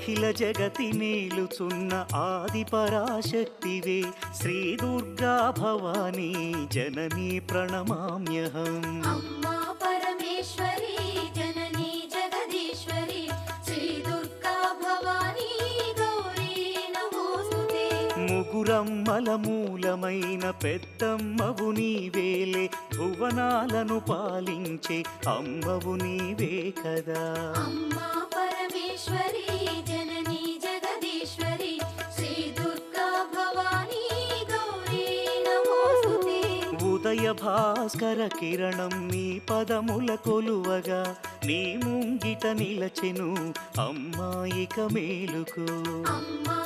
అఖిల జగతి నేలుచున్న ఆది పరాశక్తివే శ్రీ దుర్గా భవానీ జననీ ప్రణమామ్యహం. అమ్మా పరమేశ్వరి జననీ జగదీశ్వరి శ్రీ దుర్గా భవానీ గౌరీ నమోస్తుతే. ముగురమ్మల మూలమైన పెద్దమ్మవు నీవేలే భువనాలను పాలించే అమ్మవు నీవే కదా. అమ్మా పరమేశ్వరి జననీ జగదీశ్వరి శ్రీ దుర్గా భవానీ గౌరీ నమోస్తుతే. ఉదయ భాస్కర కిరణం నీ పదముల కొలువగా నీ ముంగిట నిలచెను అమ్మాయిక మేలుకు. అమ్మా